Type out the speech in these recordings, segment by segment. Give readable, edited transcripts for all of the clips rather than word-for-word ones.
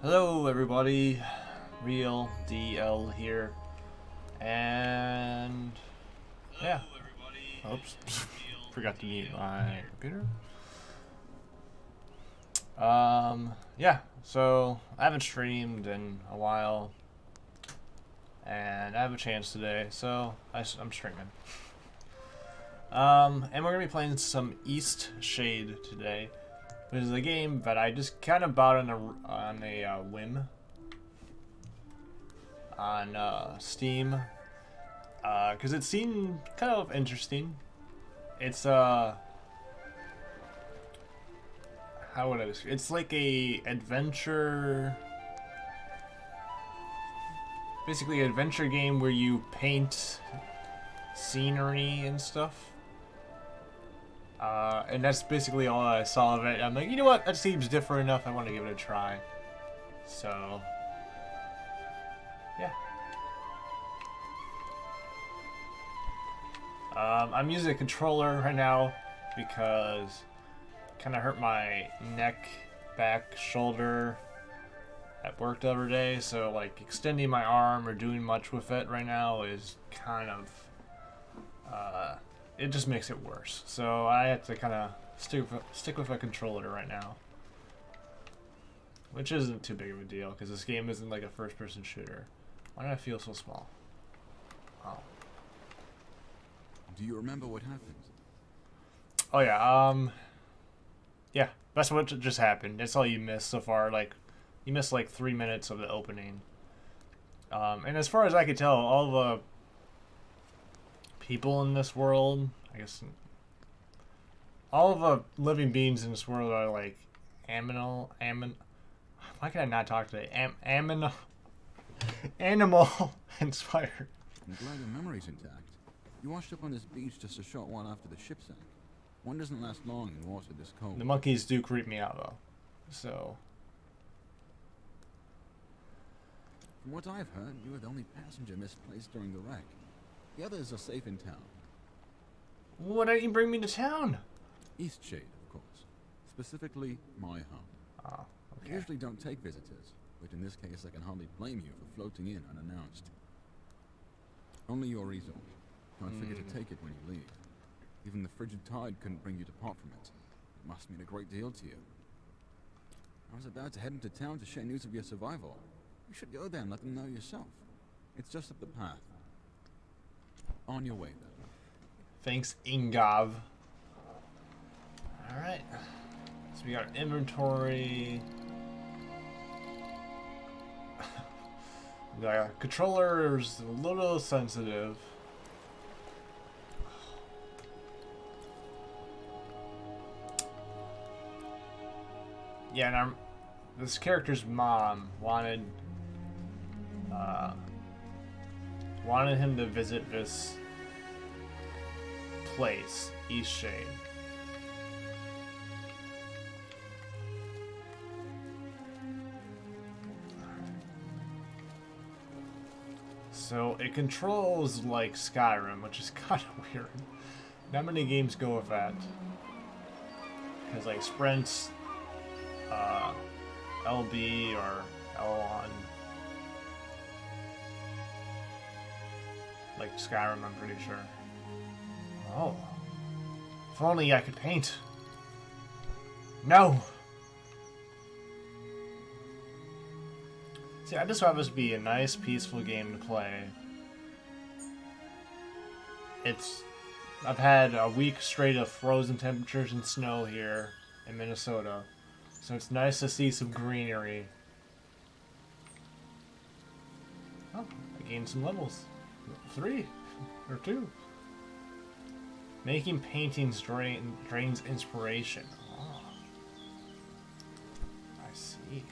Hello everybody, RealDL here, and yeah, oops, forgot to mute my computer. Yeah, so I haven't streamed in a while, and I have a chance today, so I'm streaming. And we're gonna be playing some Eastshade today. Which is a game that I just kind of bought on a whim on Steam, because it seemed kind of interesting. It's how would I describe? It's like a adventure, basically an adventure game where you paint scenery and stuff. And that's basically all I saw of it. I'm like, you know what? That seems different enough. I want to give it a try. So, yeah. I'm using a controller right now because it kind of hurt my neck, back, shoulder at work the other day. So, like, extending my arm or doing much with it right now is kind of it just makes it worse. So I have to kind of stick with a controller right now, which isn't too big of a deal because this game isn't like a first-person shooter. Why do I feel so small? Oh. Do you remember what happened? Oh yeah. Yeah. That's what just happened. That's all you missed so far. Like, you missed like 3 minutes of the opening. And as far as I could tell, all the people in this world, I guess all the living beings in this world are like why can I not talk today? Animal inspired. I'm glad your memory's intact. You washed up on this beach just a short while after the ship sank. One doesn't last long in water this cold. The monkeys do creep me out though, so. From what I've heard, you were the only passenger misplaced during the wreck. The others are safe in town. Why don't you bring me to town? Eastshade, of course. Specifically, my home. Oh, okay. I usually don't take visitors, but in this case I can hardly blame you for floating in unannounced. Only your resort. Don't forget to take it when you leave. Even the frigid tide couldn't bring you to part from it. It must mean a great deal to you. I was about to head into town to share news of your survival. You should go there and let them know yourself. It's just up the path. On your way, then. Thanks, Ingov. Alright. So we got inventory. The controller is a little sensitive. Yeah, and this character's mom wanted him to visit this place, Eastshade. So it controls like Skyrim, which is kind of weird. Not many games go with that. Because like sprints, LB or L1. Like Skyrim, I'm pretty sure. Oh. If only I could paint. No! See, I just want this to be a nice, peaceful game to play. I've had a week straight of frozen temperatures and snow here in Minnesota. So it's nice to see some greenery. Oh, I gained some levels. 3 or 2. Making paintings drains inspiration. Oh. I see.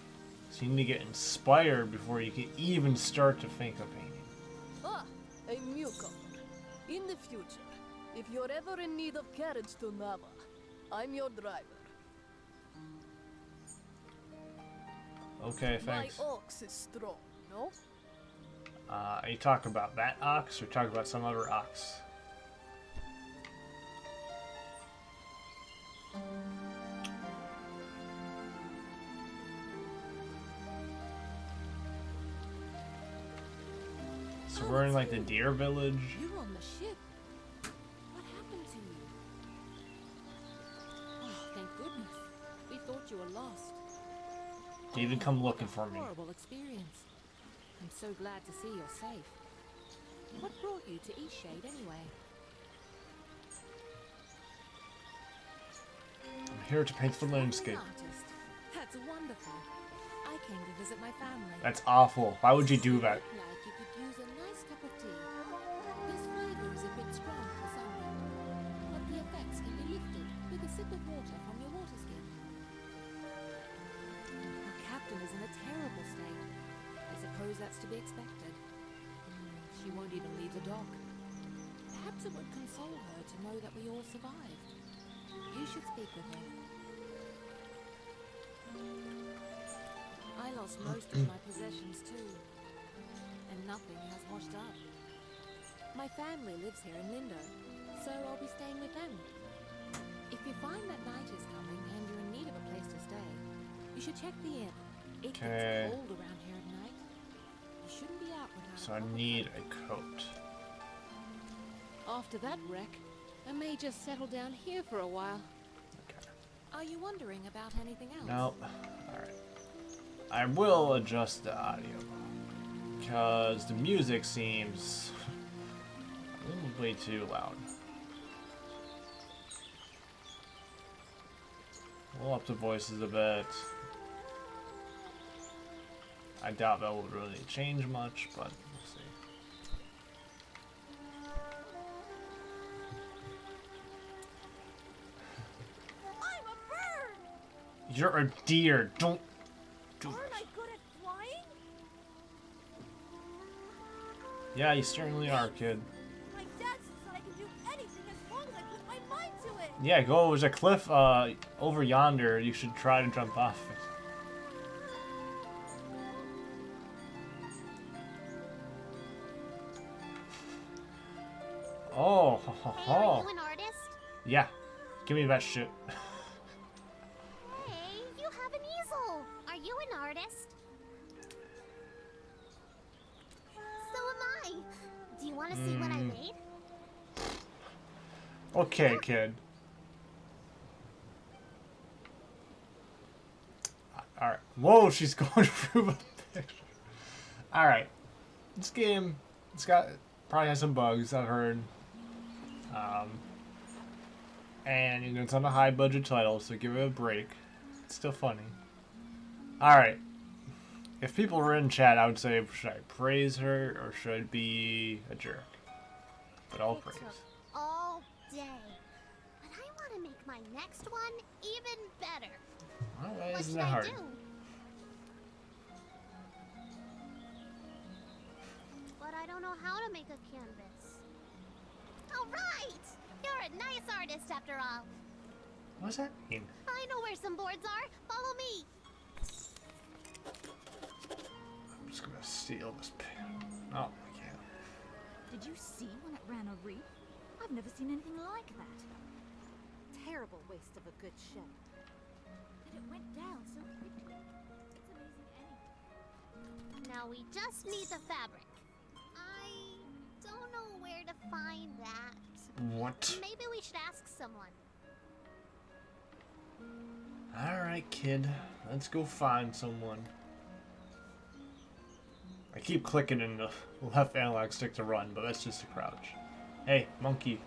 So you need to get inspired before you can even start to think of painting. Ah, a newcomer. In the future, if you're ever in need of carriage to Nava, I'm your driver. Okay, thanks. My ox is strong, no? Are you talking about that ox or talking about some other ox? So we're in like the deer village. You're on the ship. What happened to you? Oh, thank goodness. We thought you were lost. David, come looking for me. Horrible experience. I'm so glad to see you're safe. What brought you to Eastshade anyway? I'm here to paint the landscape. An artist. That's wonderful. I came to visit my family. That's awful. Why would you do that? Like you could use a nice cup of tea. This flavor is a bit strong for some people, but the effects can be lifted with a sip of water from your water skin. Our captain is in a terrible state. I suppose that's to be expected. She won't even leave the dock. Perhaps it would console her to know that we all survived. You should speak with her. I lost most of my possessions too, and nothing has washed up. My family lives here in Lindo, so I'll be staying with them. If you find that night is coming and you're in need of a place to stay, you should check the inn. It gets cold around here at night. You shouldn't be out without So I need a coat. After that wreck, I may just settle down here for a while. Okay. Are you wondering about anything else? No. Alright. I will adjust the audio. Because the music seems a little way too loud. We'll up the voices a bit. I doubt that will really change much, but we'll see. I'm a bird! You're a deer. Don't do Aren't this. I good at flying? Yeah, you certainly are, kid. My dad says that I can do anything as long as I put my mind to it. Yeah, go. There's a cliff over yonder. You should try to jump off it. Oh, ho, ho, Hey, ho. are you an artist? Yeah. Give me that shit. Hey, you have an easel. Are you an artist? So am I. Do you want to see what I made? Okay, kid. Alright. Whoa, she's going through the picture. Alright. This game, probably has some bugs, I've heard. And you know, it's on a high budget title, so give it a break. It's still funny. Alright. If people were in chat, I would say, should I praise her or should I be a jerk? But I'll It praise. took all day. But I want to make my next one even better. Alright, What isn't should that I hard? do? But I don't know how to make a canvas. All right! You're a nice artist after all. What does that mean? I know where some boards are. Follow me. I'm just gonna steal this pen. Oh, I can't. Did you see when it ran a reef? I've never seen anything like that. Terrible waste of a good ship. And it went down so quickly. It's amazing anyway. Now we just need the fabric. I don't know where to find that. What? Maybe we should ask someone. Alright, kid. Let's go find someone. I keep clicking in the left analog stick to run, but that's just a crouch. Hey, monkey.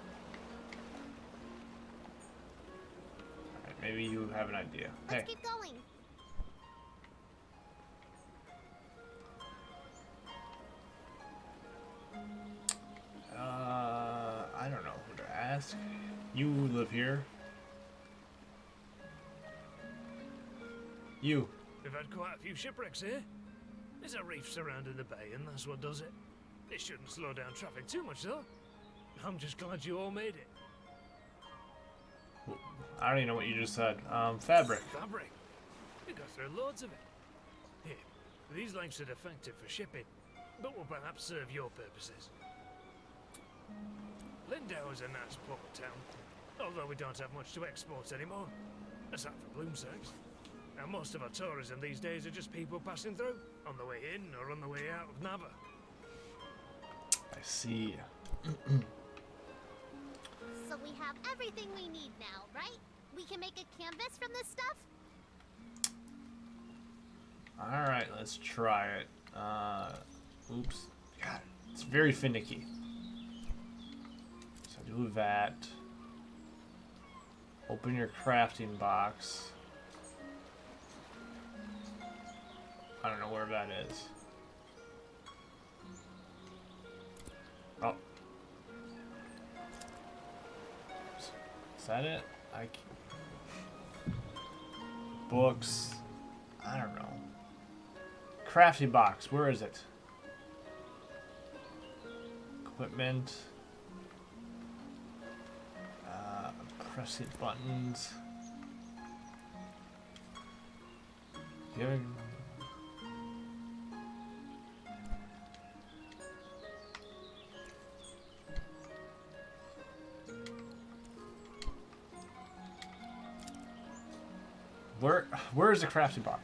Alright, maybe you have an idea. Hey. Let's keep going. I don't know who to ask. You live here. You. We've had quite a few shipwrecks here. There's a reef surrounding the bay, and that's what does it. It shouldn't slow down traffic too much, though. I'm just glad you all made it. I don't even know what you just said. Fabric. Fabric. We got through loads of it. Here, these lengths are defective for shipping, but will perhaps serve your purposes. Lindau is a nice port town, although we don't have much to export anymore, aside from Bloomsacks. Now most of our tourism these days are just people passing through, on the way in or on the way out of Nava. I see. So we have everything we need now, right? We can make a canvas from this stuff? Alright, let's try it. Oops. God, it's very finicky. So do that. Open your crafting box. I don't know where that is. Oh. Is that it? Books. I don't know. Crafting box. Where is it? Equipment. Press it buttons. Giving. Where is the crafting box?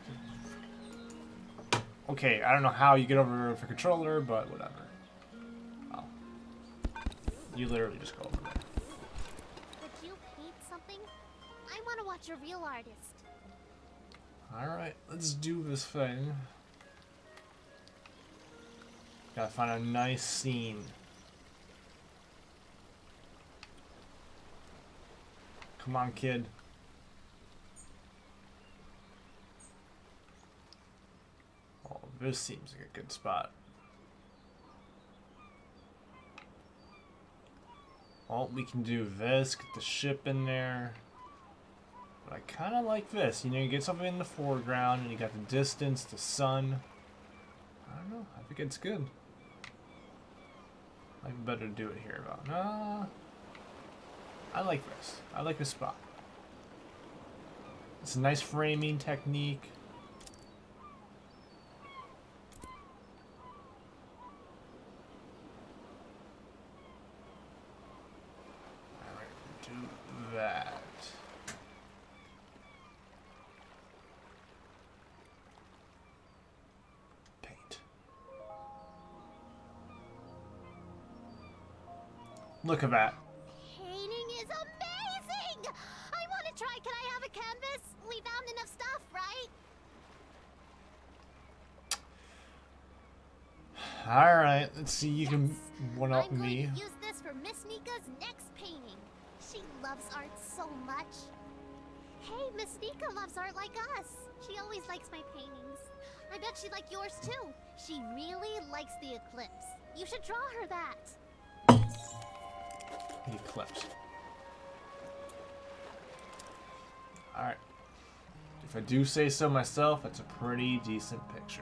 Okay, I don't know how you get over for controller, but whatever. Oh. You literally just go over there. Would you paint something? I want to watch a real artist. Alright, let's do this thing. Gotta find a nice scene. Come on, kid. Oh, this seems like a good spot. Well, we can do this, get the ship in there. But I kind of like this. You know, you get something in the foreground, and you got the distance, the sun. I don't know. I think it's good. Might be better to do it here, though. I like this. I like this spot. It's a nice framing technique. Alright, do that. Paint. Look at that. Painting is amazing! I want to try. Can I have a canvas? We found enough stuff, right? Alright, let's see. You can one up I'm going me. to use this for Miss Nika's next painting. She loves art so much. Hey, Miss Nika loves art like us. She always likes my paintings. I bet she'd like yours too. She really likes the eclipse. You should draw her that. The eclipse. Alright. If I do say so myself, it's a pretty decent picture.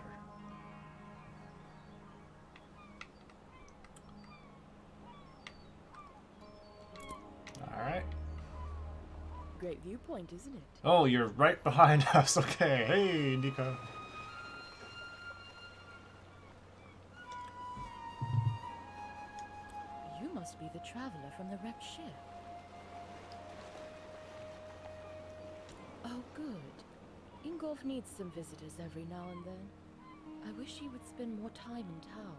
Alright. Great viewpoint, isn't it? Oh, you're right behind us. Okay. Hey, Nika. You must be the traveler from the wrecked ship. Oh, good. Ingolf needs some visitors every now and then. I wish he would spend more time in town,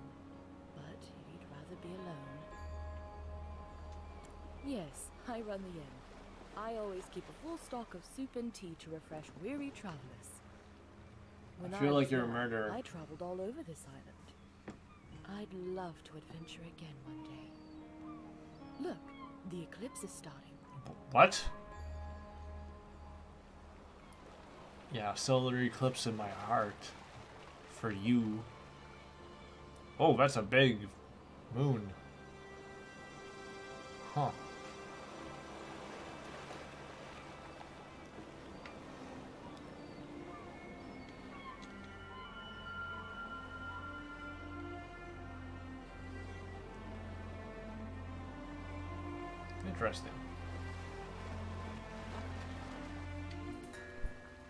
but he'd rather be alone. Yes, I run the inn. I always keep a full stock of soup and tea to refresh weary travelers. When I feel like was you're a young, murderer. I traveled all over this island. I'd love to adventure again one day. Look, the eclipse is starting. What? Yeah, solar eclipse in my heart. For you. Oh, that's a big moon. Huh. Interesting.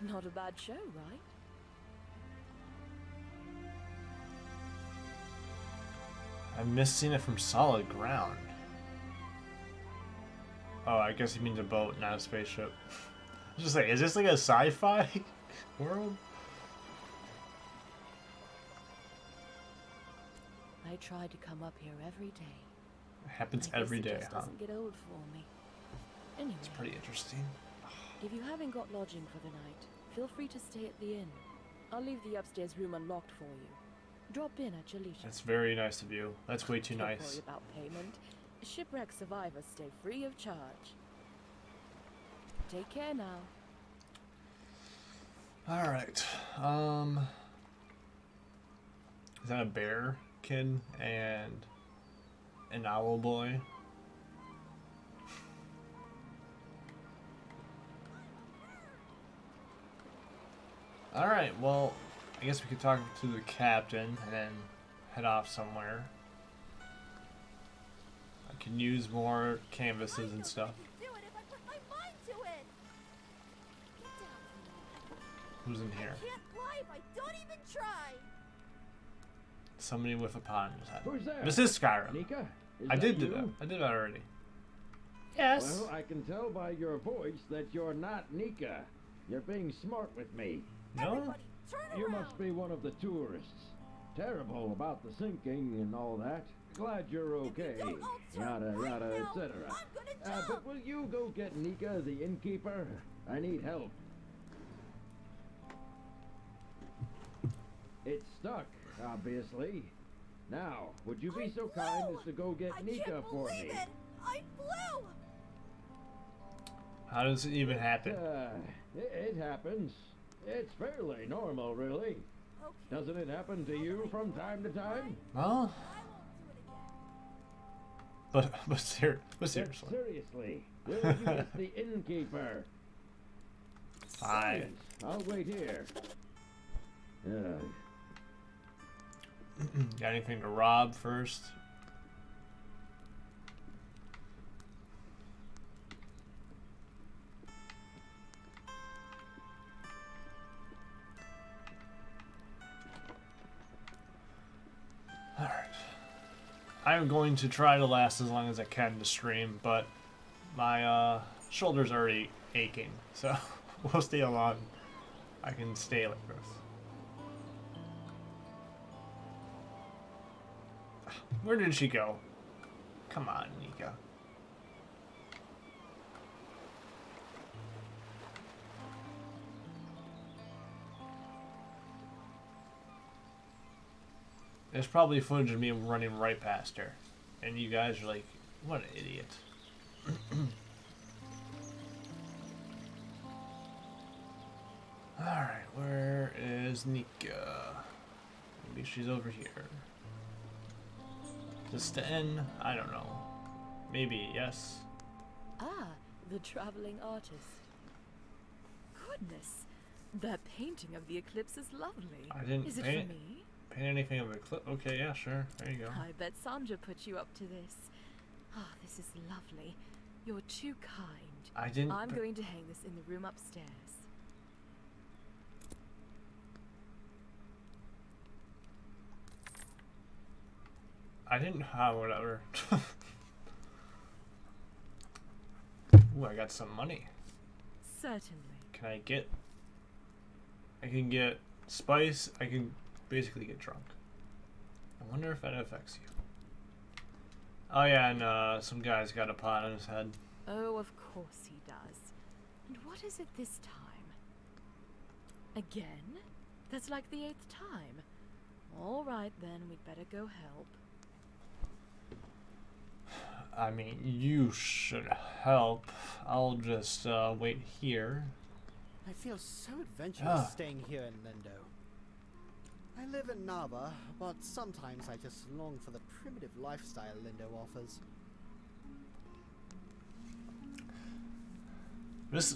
Not a bad show, right? I'm missing it from solid ground. Oh, I guess he means a boat, not a spaceship. I was just like, is this like a sci-fi world? I try to come up here every day. It happens I guess every it day, just huh? doesn't get old for me. Anyway, It's pretty interesting. if you haven't got lodging for the night, feel free to stay at the inn. I'll leave the upstairs room unlocked for you. Drop in at your leisure. That's very nice of you. That's way too Don't nice. worry about payment. Shipwreck survivors stay free of charge. Take care now. Alright. Is that a bear kid and an owl boy? Alright, well, I guess we could talk to the captain and then head off somewhere. I can use more canvases and stuff. Do it if I put my mind to it. Who's in here? Can't fly if I don't even try. Somebody with a pot in his head. Who's there? This is Skyrim. Nika? Is I that did do you? that. I did that already. Yes. Well, I can tell by your voice that you're not Nika. You're being smart with me. No? Everybody, turn You around. must be one of the tourists. Terrible about the sinking and all that. Glad you're okay. If you don't, I'll turn Yada right yada, now. etc. I'm gonna jump. But will you go get Nika, the innkeeper? I need help. It's stuck, obviously. Now, would you be so kind as to go get I Nika can't for believe me? it. I flew. How does it even happen? It happens. It's fairly normal, really. Okay. Doesn't it happen to you from time to time? Well, I won't do it again. but seriously. Seriously, will you get the innkeeper? Fine. Please, I'll wait here. Got anything to rob first? Alright. I'm going to try to last as long as I can to stream, but my shoulder's already aching, so we'll see how long I can stay like this. Where did she go? Come on, Nika. There's probably footage of me running right past her. And you guys are like, what an idiot. Alright, where is Nika? Maybe she's over here. Is this the inn? I don't know. Maybe, yes. Ah, the traveling artist. Goodness, that painting of the eclipse is lovely. I didn't Is it paint for me? Paint anything of a clip? Okay, yeah, sure. There you go. I bet Sandra put you up to this. Ah, this is lovely. You're too kind. I didn't. I'm going to hang this in the room upstairs. I didn't. Whatever. Ooh, I got some money. Certainly. Can I get? I can get spice. I can basically get drunk. I wonder if that affects you. Oh yeah, and some guy's got a pot on his head. Oh, of course he does. And what is it this time? Again? That's like the 8th time. All right then, we'd better go help. I mean, you should help. I'll just wait here. I feel so adventurous Ah. staying here in Lindo. I live in Nava, but sometimes I just long for the primitive lifestyle Lindo offers. This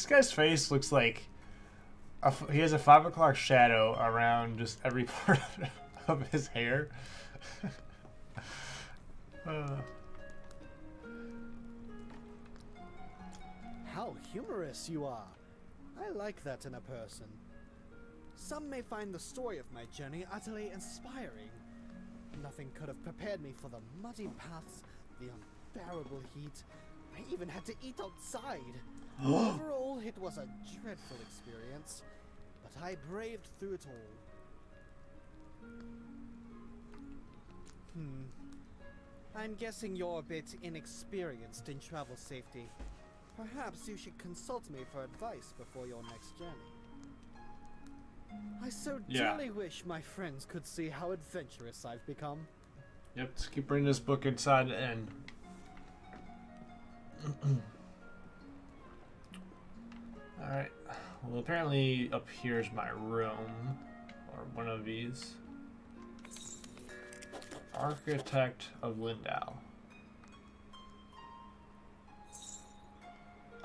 guy's face looks like he has a 5 o'clock shadow around just every part of his hair. How humorous you are! I like that in a person. Some may find the story of my journey utterly inspiring. Nothing could have prepared me for the muddy paths, the unbearable heat. I even had to eat outside. Overall, it was a dreadful experience, but I braved through it all. I'm guessing you're a bit inexperienced in travel safety. Perhaps you should consult me for advice before your next journey. I so dearly wish my friends could see how adventurous I've become. Yep, let's keep bringing this book inside the inn. Alright, well apparently up here's my room, or one of these. Architect of Lindau.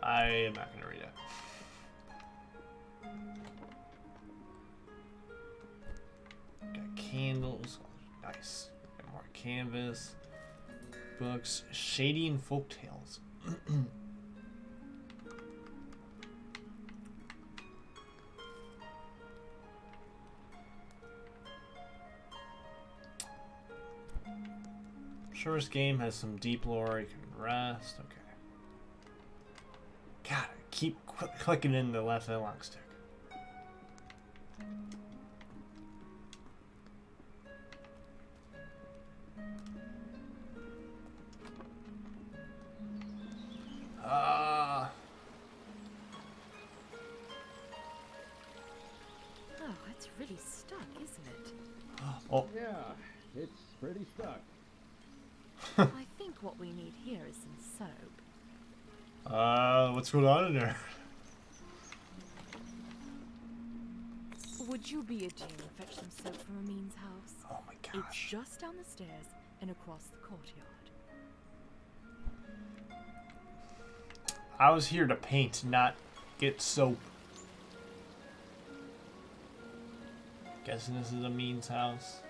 I am not going to read it. Got candles, nice. Got more canvas, books, shady and folk tales. Sure, this game has some deep lore. You can rest. Okay. God, keep clicking in the left analog stick. Oh, it's really stuck, isn't it? Oh. Yeah, it's pretty stuck. I think what we need here is some soap. What's going on in there? Would you be a dear and fetch some soap from Amin's house? Oh my It's gosh. just down the stairs and across the courtyard. I was here to paint, not get soap. Guessing this is Amin's house.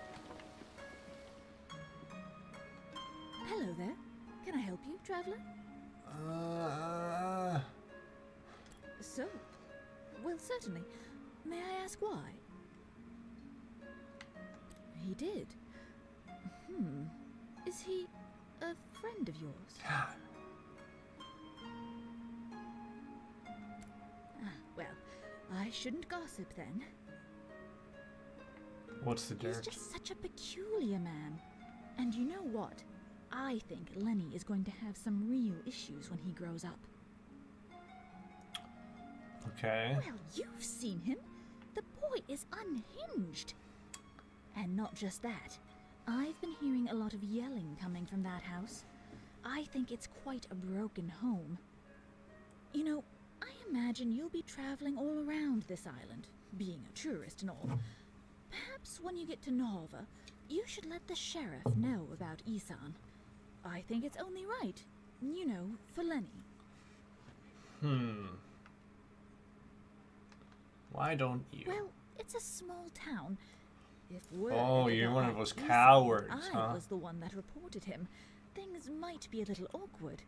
Hello there. Can I help you, traveler? So? Well, certainly. May I ask why? He did. Is he a friend of yours? God. Well, I shouldn't gossip then. What's the He's dirt? just such a peculiar man. And you know what? I think Lenny is going to have some real issues when he grows up. Okay. Well, you've seen him. The boy is unhinged. And not just that. I've been hearing a lot of yelling coming from that house. I think it's quite a broken home. You know, I imagine you'll be traveling all around this island, being a tourist and all. Perhaps when you get to Nova, you should let the sheriff know about Isan. I think it's only right, you know, for Lenny. Why don't you? Well, it's a small town. If word Oh, ever you're got one out of those Isan, cowards, I huh? was the one that reported him. Things might be a little awkward,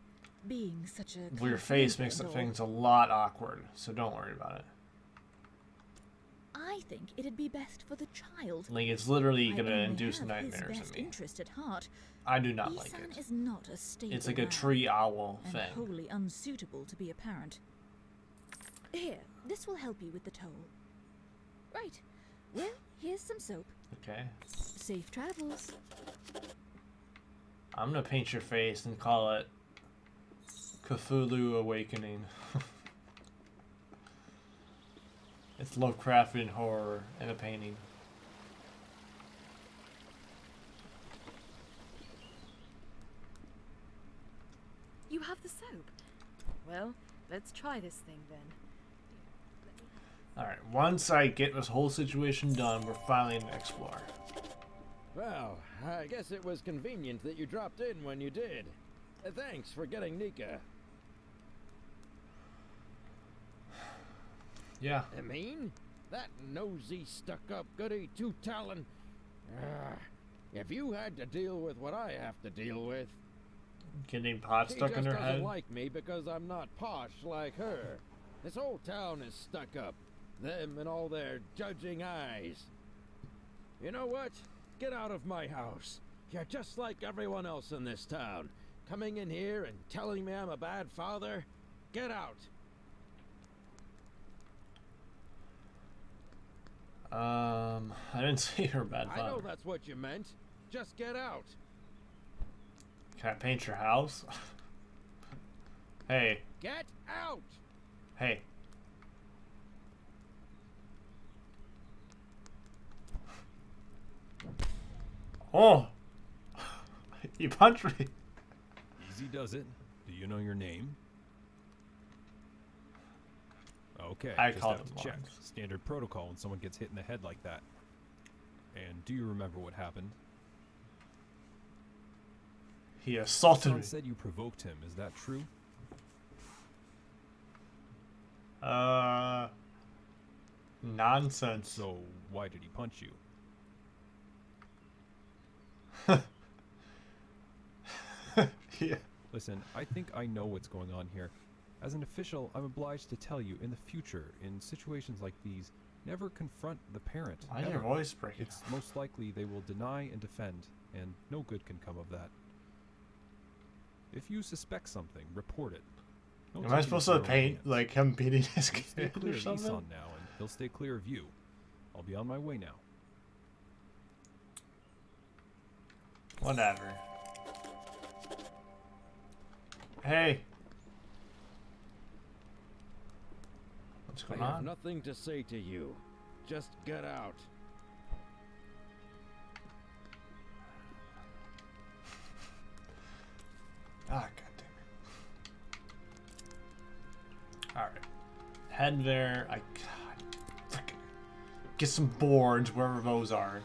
being such a Well, your face confidential makes the and all. things a lot awkward, so don't worry about it. I think it'd be best for the child. Like, it's literally I gonna only induce have nightmares his in best me. interest at heart. I do not like Isan it. is not a stable It's like a man, tree owl and thing. wholly unsuitable to be a parent. Here, this will help you with the toll. Right. Well, here's some soap. Okay. Safe travels. I'm gonna paint your face and call it Cthulhu Awakening. It's Lovecraftian horror in a painting. You have the soap. Well, let's try this thing then. Alright, once I get this whole situation done, we're finally gonna explore. Well, I guess it was convenient that you dropped in when you did. Thanks for getting Nika. Yeah. I mean, that nosy, stuck-up goody two-talon. If you had to deal with what I have to deal with, Getting pot she stuck just in her doesn't head. like me because I'm not posh like her. This whole town is stuck up. Them and all their judging eyes. You know what? Get out of my house. You're just like everyone else in this town. Coming in here and telling me I'm a bad father? Get out. I didn't say you're a bad I know father. that's what you meant. Just get out. Can I paint your house? Hey. Get out! Hey. Oh! You punched me. Easy does it. Do you know your name? Okay, I just called have him to check. once. Standard protocol when someone gets hit in the head like that. And do you remember what happened? He assaulted Someone me. said you provoked him. Is that true? Nonsense. So why did he punch you? Yeah. Listen, I think I know what's going on here. As an official, I'm obliged to tell you, in the future, in situations like these, never confront the parent. Why is your ever. voice breaking? It's most likely they will deny and defend, and no good can come of that. If you suspect something, report it. Don't Am I take it supposed into to your own paint hands. like him beating his You stay kid clear or of something? Isan now, and he'll stay clear of you. I'll be on my way now. Whatever. Hey. What's I going have on? nothing to say to you. Just get out. Ah, goddamn it. Alright. Head there. God. Frickin'. Get some boards, wherever those are.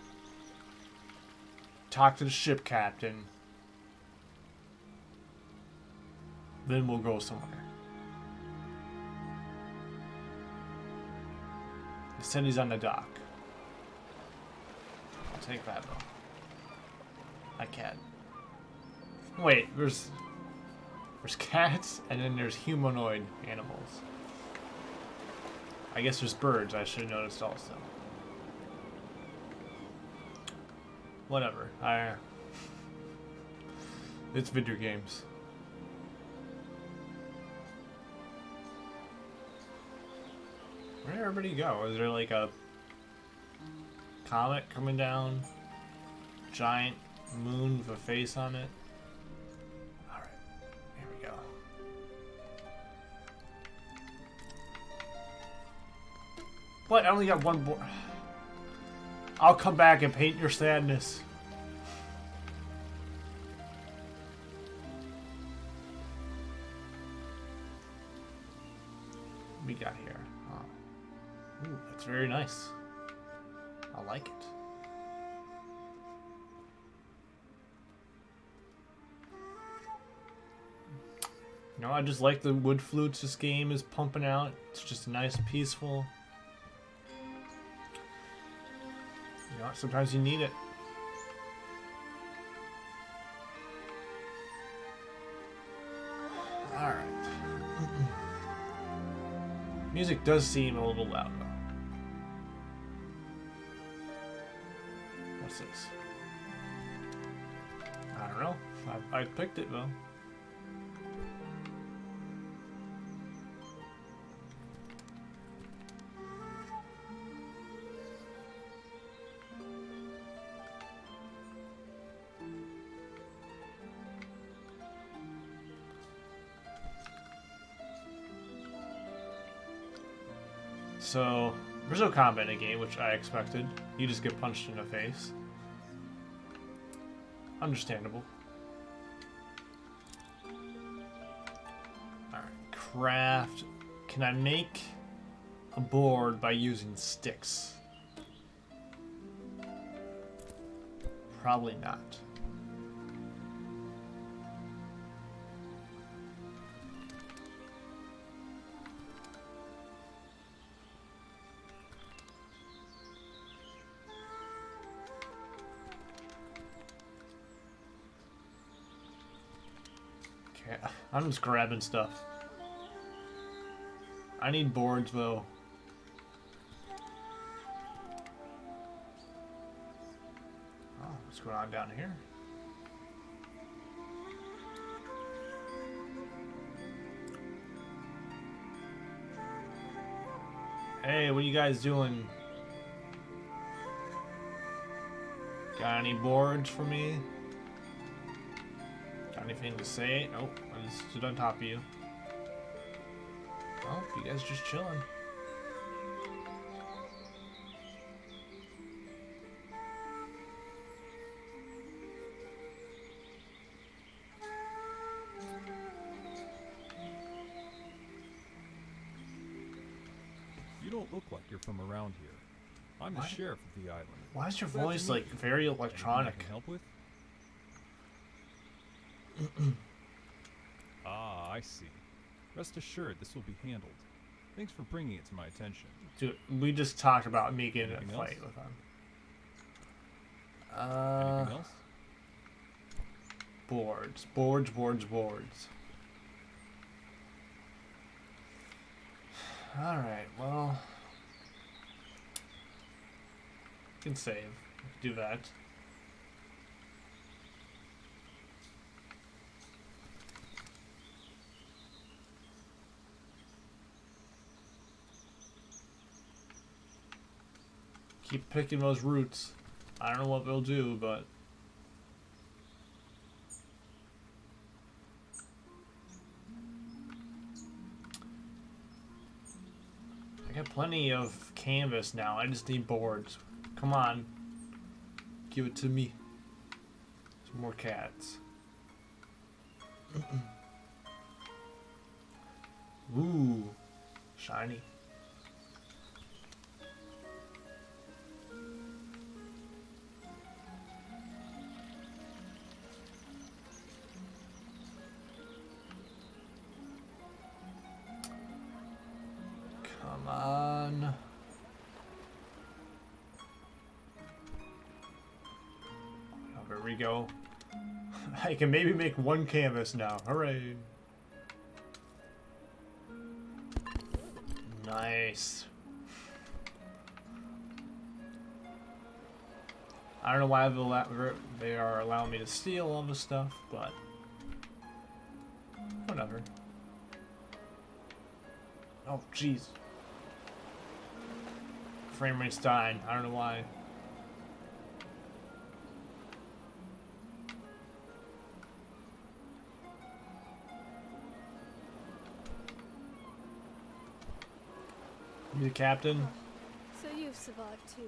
Talk to the ship captain. Then we'll go somewhere. The city's on the dock. I'll take that though. I can. Wait, there's cats and then there's humanoid animals. I guess there's birds. I should have noticed also. Whatever. It's video games. Where did everybody go? Is there like a comet coming down? Giant moon with a face on it? Alright. Here we go. What? I only got one board. I'll come back and paint your sadness. What we got here? Oh. Ooh, that's very nice. I like it. You know, I just like the wood flutes this game is pumping out. It's just nice, peaceful. You know, sometimes you need it. Alright. Music does seem a little loud though. What's this? I don't know. I picked it though. So, there's no combat in the game, which I expected. You just get punched in the face. Understandable. Alright, craft. Can I make a board by using sticks? Probably not. Okay, I'm just grabbing stuff. I need boards though. Oh, what's going on down here? Hey, what are you guys doing? Got any boards for me? Got Anything to say? Nope. I just stood on top of you. Oh, you guys just chilling. You don't look like you're from around here. I'm the What? sheriff of the island. Why is your Glad to voice meet like you. very Anything I electronic? can help with? Ah, I see. Rest assured, this will be handled. Thanks for bringing it to my attention. Dude, we just talked about me getting in a Anything fight else? with him. Anything else? Boards. Alright, well. You can save. Do that. Keep picking those roots. I don't know what they'll do, but I got plenty of canvas now. I just need boards. Come on. Give it to me. Some more cats. Ooh. Shiny. Come on. Oh, there we go. I can maybe make one canvas now. Hooray. Nice. I don't know why they are allowing me to steal all this stuff, but whatever. Oh, jeez. Frame rate's dying. I don't know why. You the captain? So you've survived too.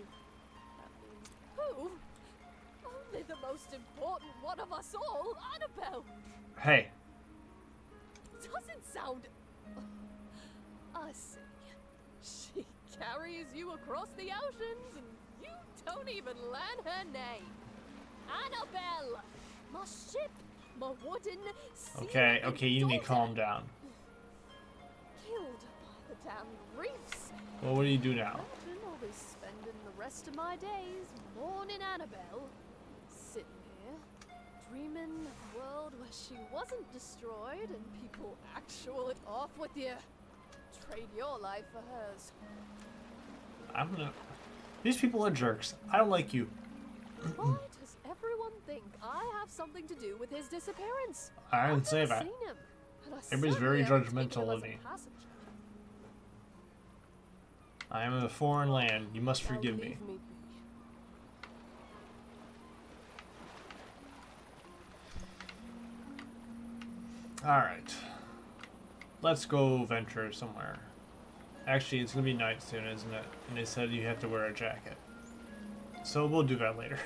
That means who? Only the most important one of us all, Annabelle. Hey. Doesn't sound. I see. She carries you across the oceans, and you don't even learn her name. Annabelle, my ship, my wooden. Okay, okay, you need to daughter, calm down. Killed by the damn reefs. Well, what do you do now? Imagine I'll be spending the rest of my days mourning Annabelle, sitting here, dreaming of a world where she wasn't destroyed and people actually off with you. Trade your life for hers. I'm gonna. These people are jerks. I don't like you. Why does everyone think I have something to do with his disappearance? I didn't I've say never that. seen him, and I Everybody's very certainly haven't taken judgmental him of as a me. passenger. I am in a foreign land. You must Now forgive me. leave be. Alright. Let's go venture somewhere. Actually, it's gonna be night soon, isn't it? And they said you have to wear a jacket. So we'll do that later.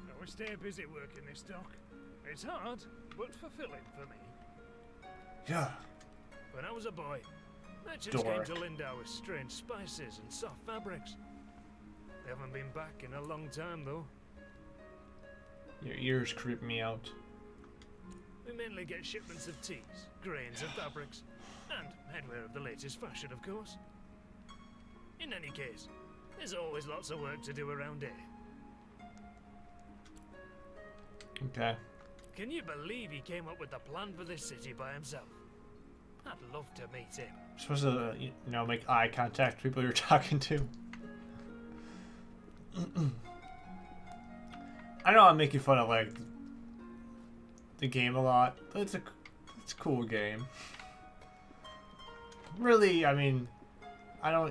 No, we stay busy working this dock. It's hard, but fulfilling for me. Yeah. When I was a boy, merchants Dork. came to Lindau with strange spices and soft fabrics. They haven't been back in a long time, though. Your ears creep me out. We mainly get shipments of teas, grains and fabrics, and headwear of the latest fashion, of course. In any case, there's always lots of work to do around here. Okay. Can you believe he came up with the plan for this city by himself? I'd love to meet him. You're supposed to, you know, make eye contact with people you're talking to. I know I'm making fun of like the game a lot, but it's a cool game. Really, I mean,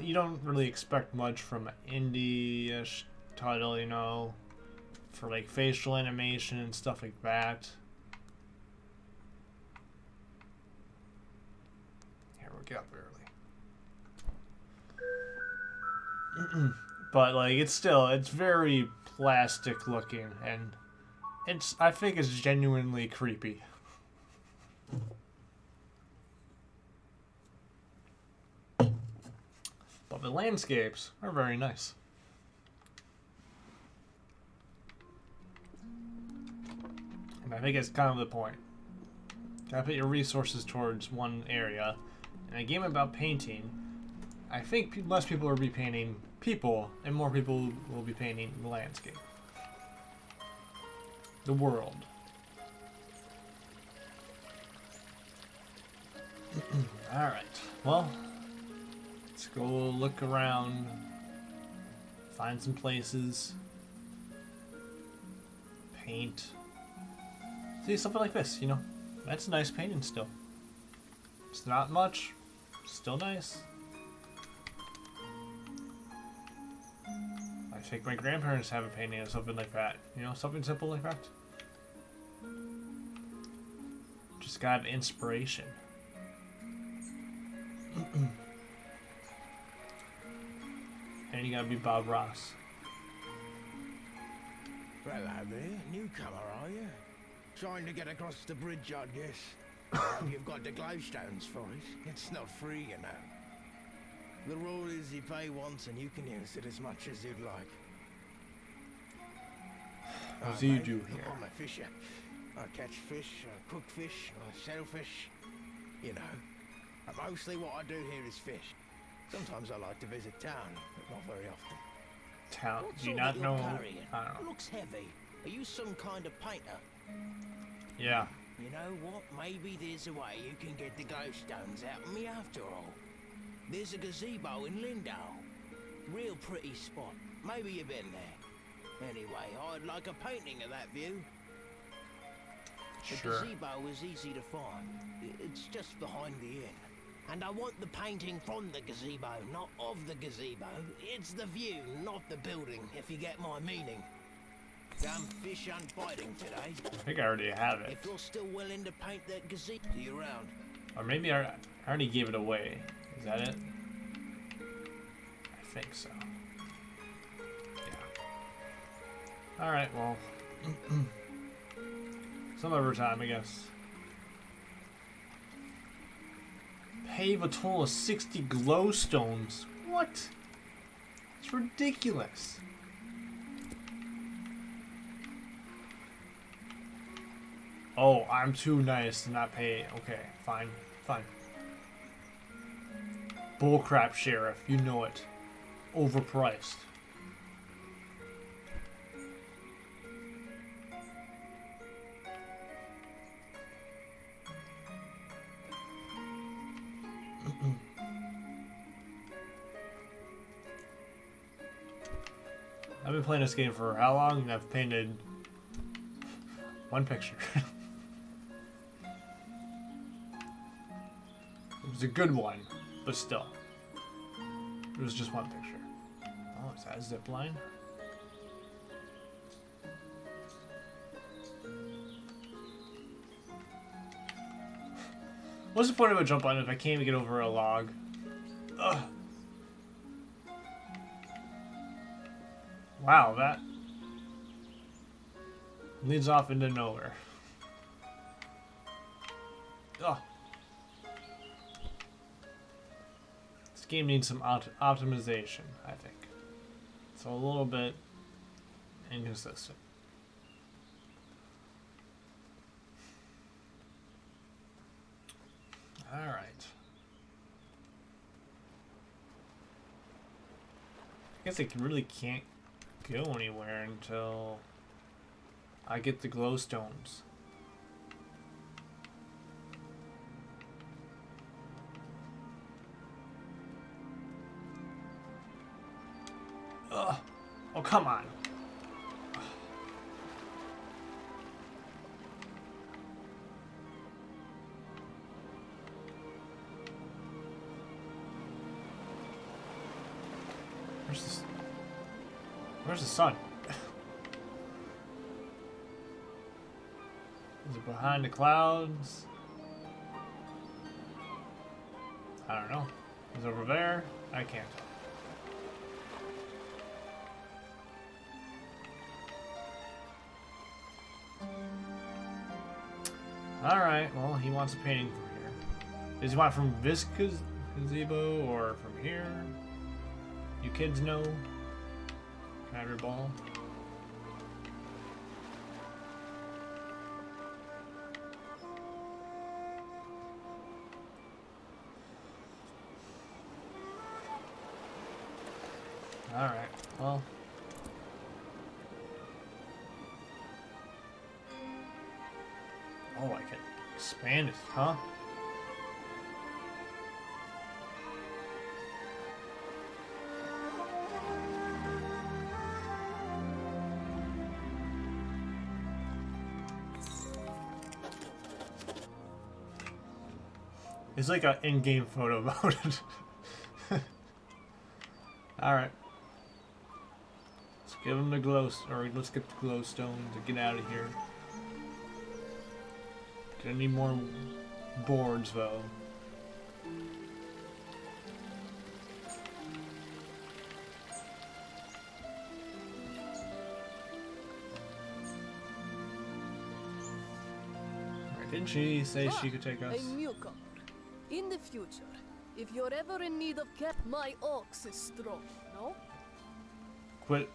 you don't really expect much from an indie-ish title, you know. for like facial animation and stuff like that. Here, we'll get up early. But like it's very plastic looking, and I think it's genuinely creepy. But the landscapes are very nice. And I think it's kind of the point. Gotta put your resources towards one area. In a game about painting, I think less people will be painting people, and more people will be painting the landscape. The world. Alright, well, let's go look around, find some places, paint. See, something like this, you know, that's a nice painting still. It's not much, still nice. I think my grandparents have a painting of something like that, you know, something simple like that. Just got inspiration. And you gotta be Bob Ross. Well, there, newcomer, are you? Trying to get across the bridge, I guess. You've got the glowstones for it. It's not free, you know. The rule is you pay once and you can use it as much as you'd like. What do you do here? I'm a fisher. I catch fish, I cook fish, I sell fish. You know. And mostly what I do here is fish. Sometimes I like to visit town, but not very often. Town? What Do you sort not that know? you're carrying? I don't know. Looks heavy. Are you some kind of painter? Yeah. You know what? Maybe there's a way you can get the glowstones out of me after all. There's a gazebo in Lindau. Real pretty spot. Maybe you've been there. Anyway, I'd like a painting of that view. The Sure. gazebo is easy to find. It's just behind the inn. And I want the painting from the gazebo, not of the gazebo. It's the view, not the building, if you get my meaning. Damn fish aren't biting today. I think I already have it. If you're still willing to paint that gazebo, see you around. Or maybe I already gave it away. Is that it? I think so. Yeah. Alright, well. Some other time, I guess. Pave a total of 60 glowstones. What? It's ridiculous. Oh, I'm too nice to not pay. Okay, fine, fine. Bullcrap, Sheriff. You know it. Overpriced. I've been playing this game for how long? I've painted one picture. It was a good one, but still. It was just one picture. Oh, is that a zip line? What's the point of a jump button if I can't even get over a log? Ugh. Wow, that leads off into nowhere. Ugh. This game needs some optimization, I think. It's a little bit inconsistent. Alright. I guess I really can't go anywhere until I get the glowstones. Ugh. Oh, come on. Where's the sun? Is it behind the clouds? I don't know. Is it over there? I can't tell. Alright, well, he wants a painting from here. Does he want it from this gazebo or from here? You kids know? Can I have your ball? Alright, well. Oh, I can expand it, huh? It's like an in-game photo about it. Alright. Let's give him the let's get the glowstone to get out of here. Gonna need more boards though. Didn't she say she could take us? A newcomer. In the future, if you're ever in need of my ox is strong, no? Quit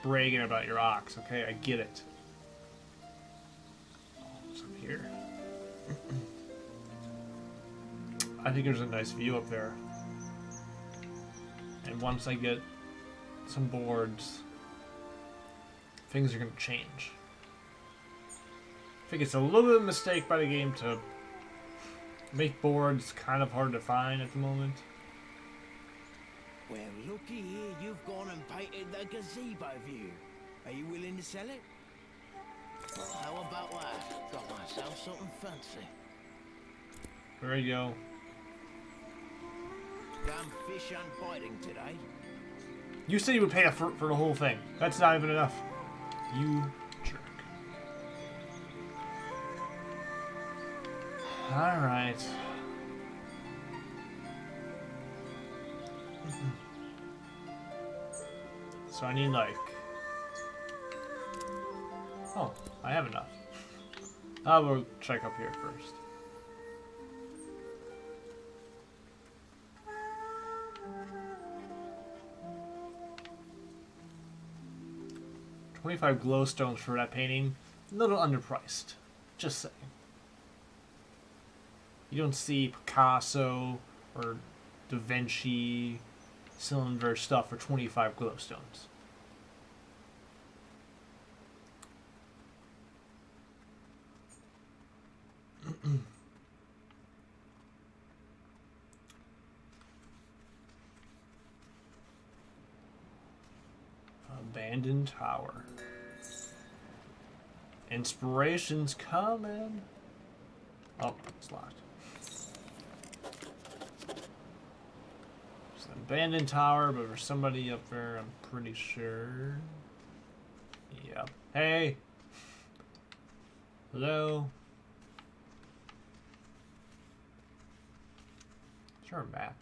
bragging about your ox, okay? I get it. What's up here? I think there's a nice view up there. And once I get some boards, things are gonna change. I think it's a little bit of a mistake by the game to make boards kind of hard to find at the moment. Well, looky here, you've gone and painted the gazebo view. Are you willing to sell it? Well, how about that? Got myself something fancy. There you go. Done fish and biting today. You said you would pay for the whole thing. That's not even enough. You jerk. Alright. So I need like... Oh, I have enough. I will check up here first. $25 glowstones for that painting. A little underpriced. Just saying. You don't see Picasso or Da Vinci cylinder stuff for 25 glowstones. Abandoned tower. Inspiration's coming. Oh, it's locked. It's an abandoned tower, but there's somebody up there, I'm pretty sure. Yep. Hey! Hello? Is there a map?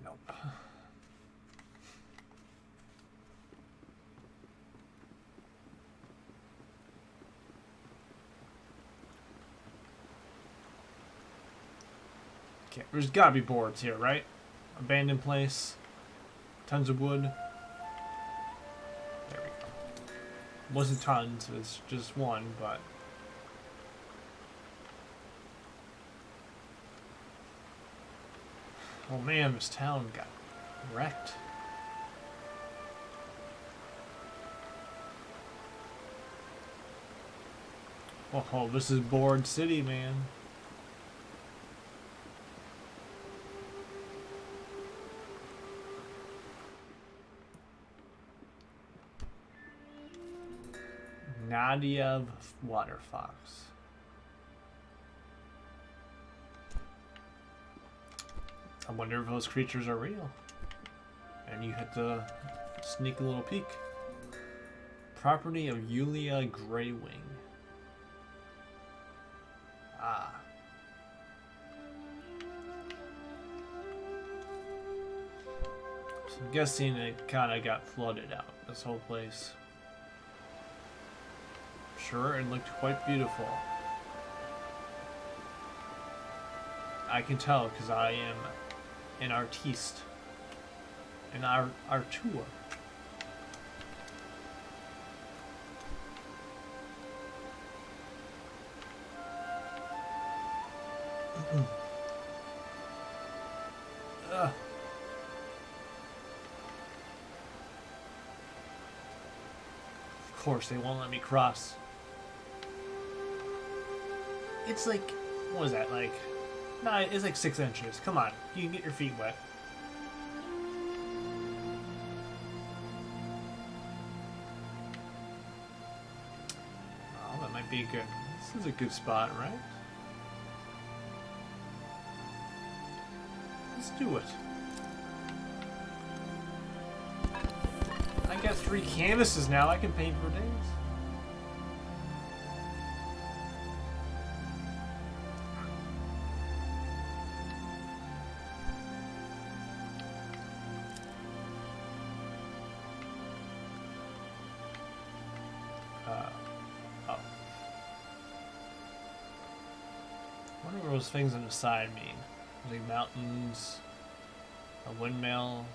Nope. Okay, there's gotta be boards here, right? Abandoned place. Tons of wood. There we go. Wasn't tons, it's just one, but... Oh man, this town got wrecked. Oh, this is Board City, man. Nadia Water Fox. I wonder if those creatures are real. And you hit the sneak a little peek. Property of Yulia Greywing. Ah. So I'm guessing it kind of got flooded out, this whole place. Sure, it looked quite beautiful. I can tell because I am an artiste. An artur. Ugh. Of course, they won't let me cross. It's like, what was that, like? Nah, it's like 6 inches. Come on, you can get your feet wet. Oh, that might be good. This is a good spot, right? Let's do it. I got 3 canvases now. I can paint for days. Oh. I wonder what those things on the side mean. Like mountains, a windmill,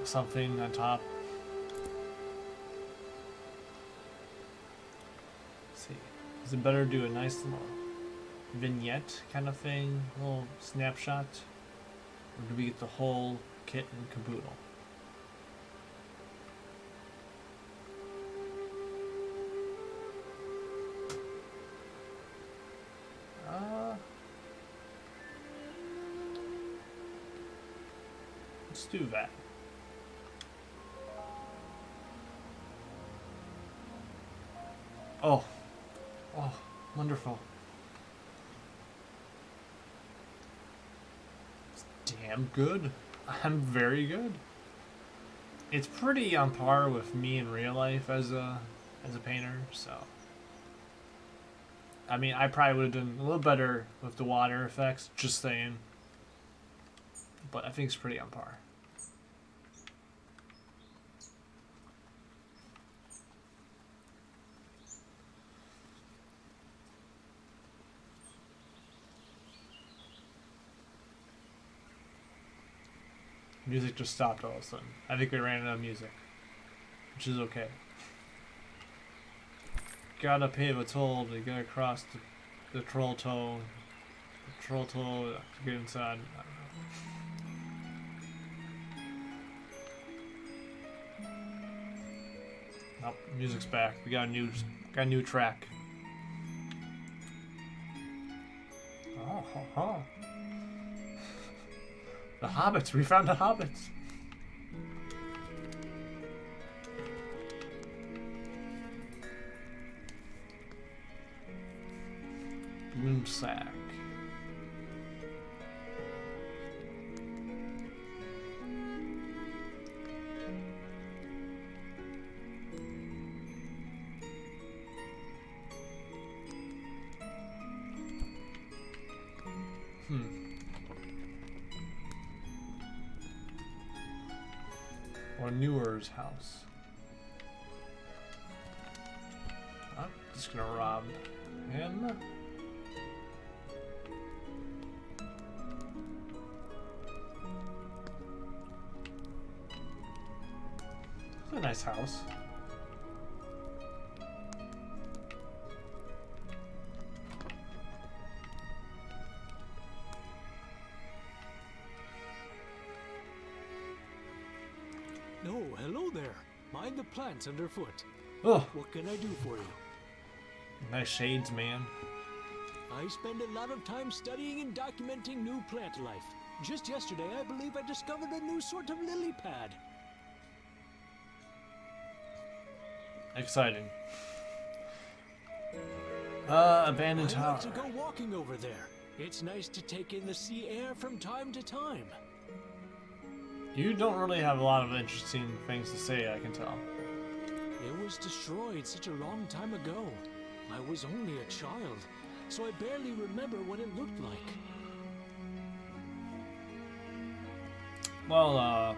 something on top. Let's see. Is it better to do a nice little vignette kind of thing, a little snapshot? Or do we get the whole kit and caboodle? Let's do that. Oh. Oh, wonderful. It's damn good. I'm very good. It's pretty on par with me in real life as a painter, so. I mean, I probably would have done a little better with the water effects, just saying. But I think it's pretty on par. Music just stopped all of a sudden. I think we ran out of music, which is okay. Gotta pay the toll to get across the troll toe. The troll toe to get inside. I don't know. Nope, music's back. We got a new track. Oh, ho, ho. The hobbits. We found the hobbits. Bloomsack. Or Newer's house. I'm just gonna rob him. It's a nice house. Oh, hello there. Mind the plants underfoot. Oh, What can I do for you? nice shades, man. I spend a lot of time studying and documenting new plant life. Just yesterday, I believe I discovered a new sort of lily pad. Exciting. Abandoned I tower. like to go walking over there. It's nice to take in the sea air from time to time. You don't really have a lot of interesting things to say, I can tell. It was destroyed such a long time ago. I was only a child, so I barely remember what it looked like. Well,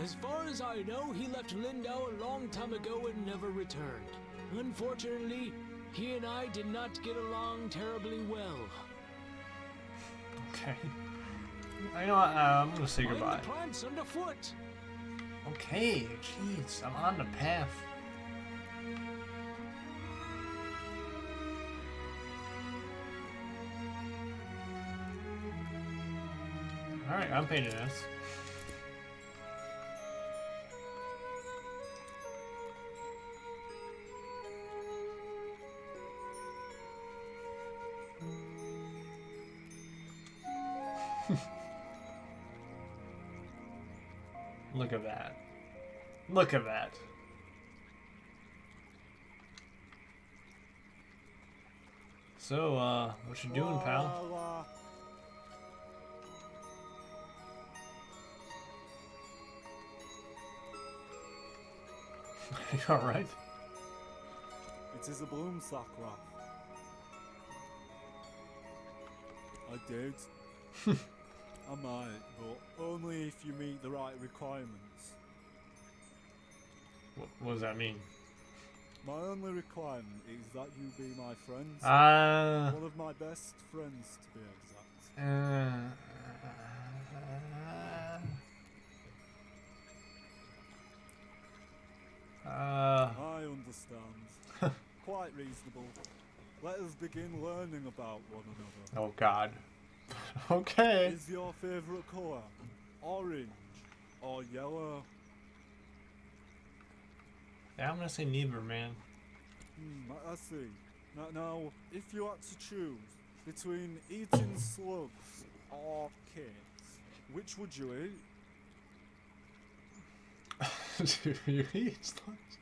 As far as I know, he left Lindau a long time ago and never returned. Unfortunately, he and I did not get along terribly well. okay. I know what, I'm gonna say goodbye. Mind the plants underfoot. Okay, jeez, I'm on the path. Alright, I'm painting this. Look at that. Look at that. So, what you doing, pal? You alright? It is a bloom sack wrap. I did. I might, but only if you meet the right requirements. What does that mean? My only requirement is that you be my friend. One of my best friends, to be exact. I understand. Quite reasonable. Let us begin learning about one another. Oh God. Okay. Is your favorite color orange or yellow? Yeah, I'm gonna say neither, man. I see. Now, if you had to choose between eating slugs or cakes, which would you eat? Do you eat slugs?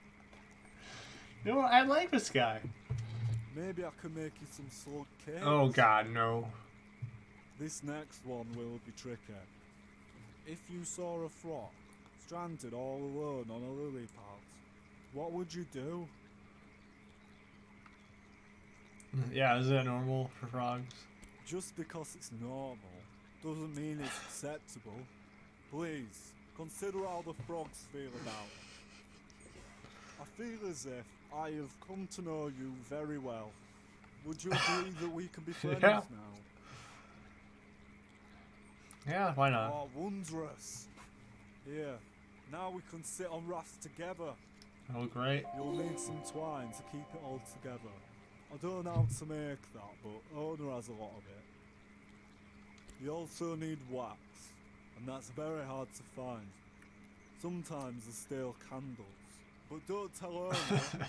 You know what? I like this guy. Maybe I can make you some slug cakes. Oh God, no. This next one will be tricky. If you saw a frog stranded all alone on a lily pad, what would you do? Yeah, is that normal for frogs? Just because it's normal doesn't mean it's acceptable. Please, consider how the frogs feel about it. I feel as if I have come to know you very well. Would you agree that we can be friends Yeah. now? Yeah, why not? Oh, wondrous. Here, now we can sit on rafts together. Oh, great. You'll need some twine to keep it all together. I don't know how to make that, but Owner has a lot of it. You also need wax, and that's very hard to find. Sometimes there's stale candles, but don't tell Owner.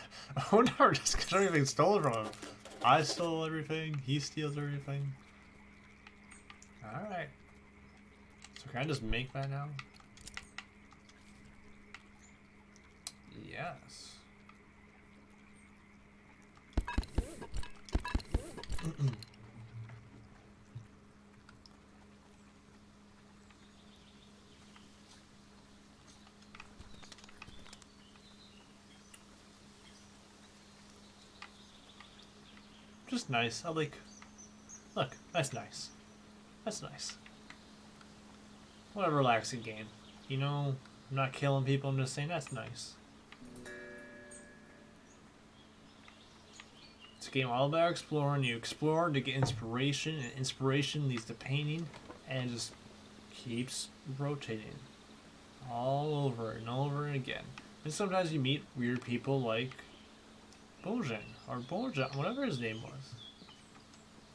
Oh no, just because everything stolen from him. I stole everything, he steals everything. Alright. So can I just make that now? Yes. Just nice. I like. Look, that's nice. That's nice. What a relaxing game. You know, I'm not killing people, I'm just saying that's nice. It's a game all about exploring. You explore to get inspiration, and inspiration leads to painting, and it just keeps rotating. All over and over again. And sometimes you meet weird people like Bojan, or Bojan, whatever his name was.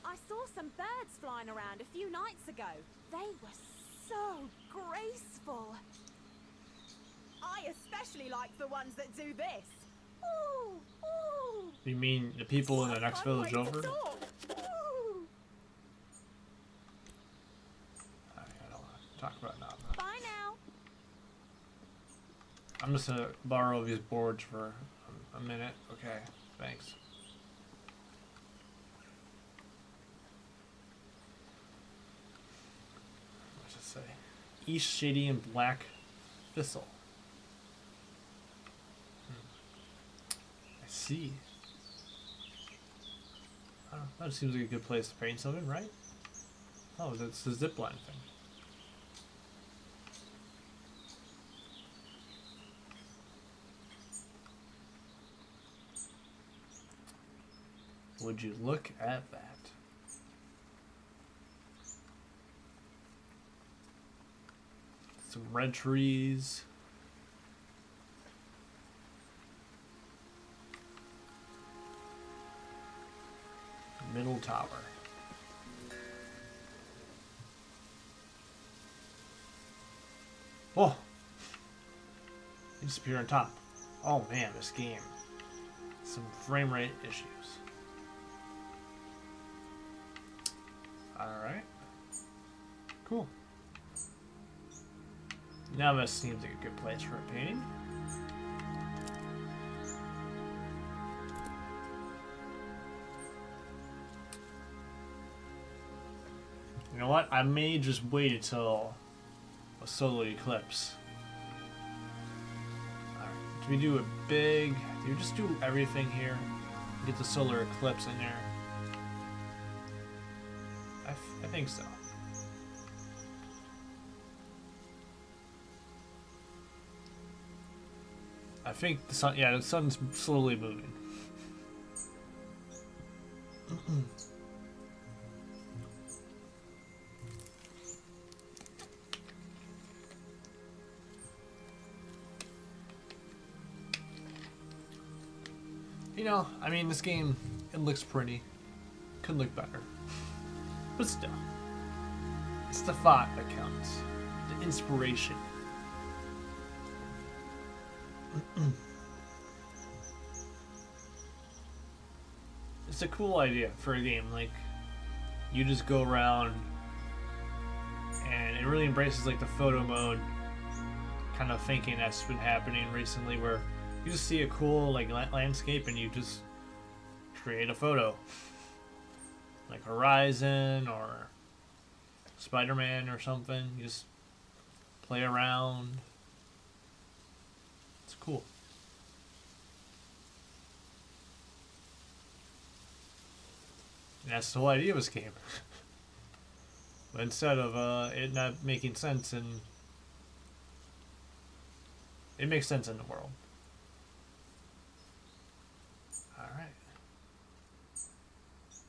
I saw some birds flying around a few nights ago. They were so graceful. I especially like the ones that do this. Ooh, ooh. You mean the people in the next village over? Ooh. I don't want to talk about it now. Bye now. I'm just gonna borrow these boards for a minute. Okay, thanks. What's it say? Eastshade and Black Thistle. I see. Oh, that seems like a good place to paint something, right? Oh, that's the zipline thing. Would you look at that? Some red trees. Middle tower. Whoa! You disappear on top. Oh man, this game. Some frame rate issues. Alright. Cool. Now this seems like a good place for a painting. You know what? I may just wait until a solar eclipse. Alright, do we do a big... Do you just do everything here? Get the solar eclipse in there? I think so. I think the sun... Yeah, the sun's slowly moving. You know, I mean, this game, it looks pretty. Could look better. But still. It's the thought that counts. The inspiration. It's a cool idea for a game. Like, you just go around and it really embraces like the photo mode kind of thinking that's been happening recently, where you just see a cool like landscape and you just create a photo, like Horizon or Spider-Man or something. You just play around. It's cool. And that's the whole idea of this game. But instead of it not making sense, and it makes sense in the world. Alright.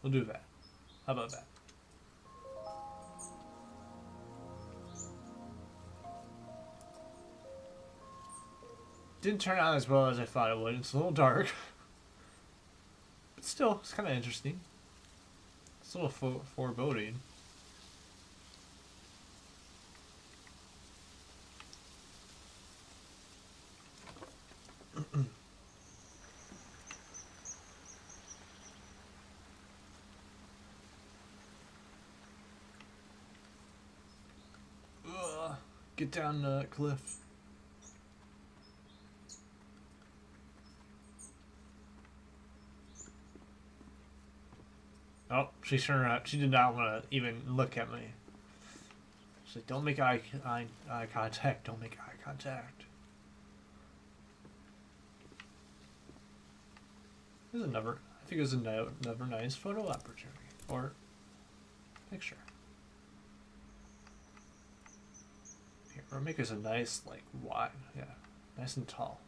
We'll do that. How about that? Didn't turn out as well as I thought it would. It's a little dark. But still, it's kind of interesting. It's a little foreboding. Get down the cliff. Oh, she turned out. She did not want to even look at me. She's like, "Don't make eye contact. Don't make eye contact." This is another. I think it's another nice photo opportunity or picture. Here, or make us a nice like wide, yeah, nice and tall.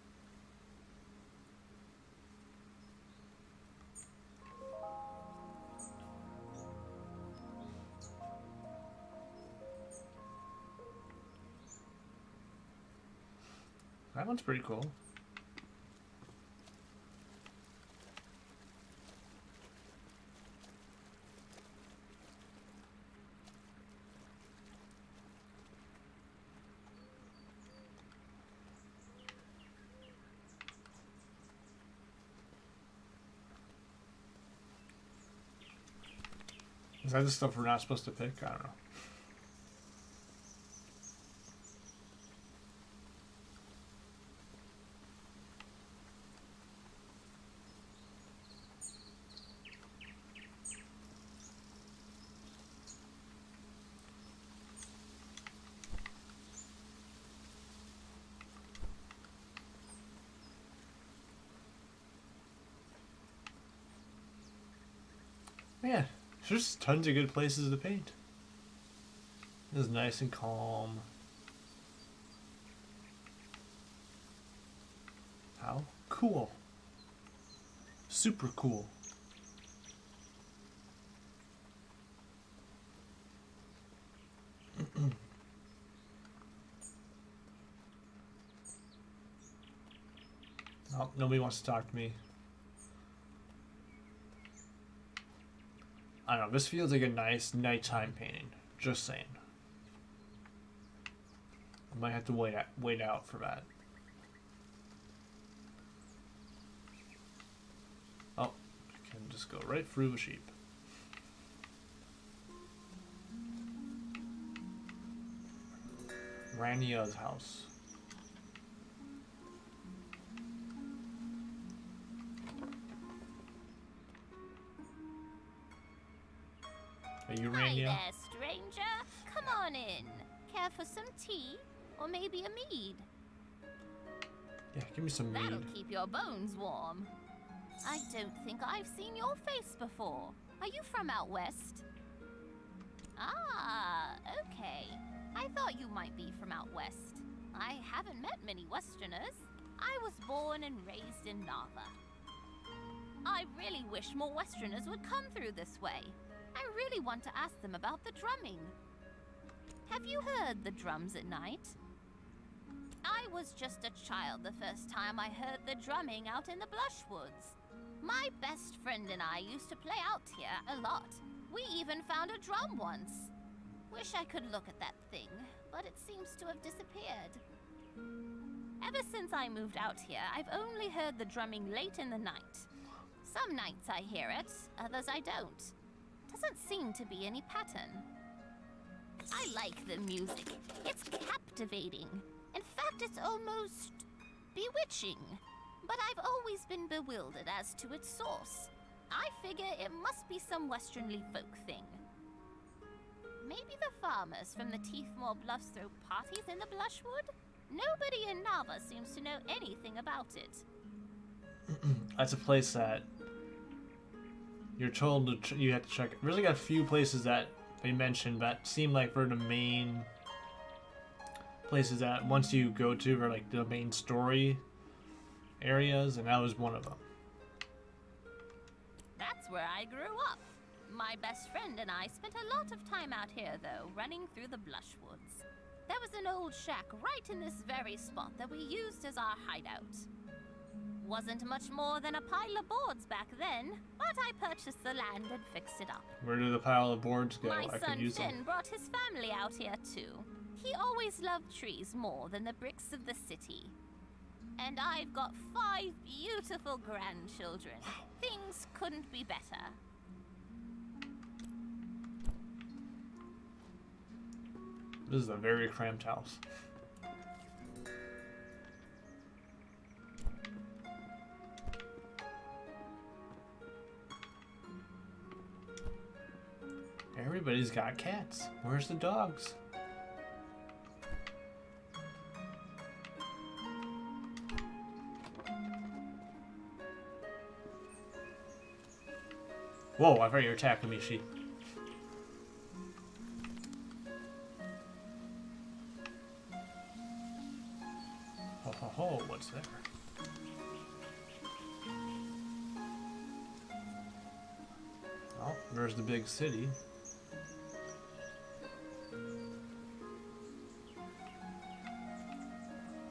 That one's pretty cool. Is that the stuff we're not supposed to pick? I don't know. Man, there's just tons of good places to paint. This is nice and calm. How cool. Super cool. Oh, nobody wants to talk to me. I don't know, this feels like a nice nighttime painting. Just saying. I might have to wait out for that. Oh, I can just go right through the sheep. Rania's house. Are you Hi Rania? there, stranger. Come on in. Care for some tea? Or maybe a mead? Yeah, give me some That'll mead. keep your bones warm. I don't think I've seen your face before. Are you from out west? Ah, okay. I thought you might be from out west. I haven't met many Westerners. I was born and raised in Nava. I really wish more Westerners would come through this way. I really want to ask them about the drumming. Have you heard the drums at night? I was just a child the first time I heard the drumming out in the Blushwoods. My best friend and I used to play out here a lot. We even found a drum once. Wish I could look at that thing, but it seems to have disappeared. Ever since I moved out here, I've only heard the drumming late in the night. Some nights I hear it, others I don't. Doesn't seem to be any pattern. I like the music. It's captivating. In fact, it's almost bewitching. But I've always been bewildered as to its source. I figure it must be some Westernly folk thing. Maybe the farmers from the Teethmore Bluffs throw parties in the Blushwood? Nobody in Nava seems to know anything about it. That's a place that you're told to you have to check. Really got a few places that they mentioned that seem like they're the main places that once you go to are like the main story areas, and that was one of them. That's where I grew up. My best friend and I spent a lot of time out here, though, running through the Blushwoods. There was an old shack right in this very spot that we used as our hideout. Wasn't much more than a pile of boards back then, but I purchased the land and fixed it up. Where did the pile of boards go? My I could son use Finn them. brought his family out here, too. He always loved trees more than the bricks of the city. And I've got 5 beautiful grandchildren. Things couldn't be better. This is a very cramped house. Everybody's got cats. Where's the dogs? Whoa, I thought you were attacking me, sheep. Ho ho ho, what's there? Oh, there's the big city.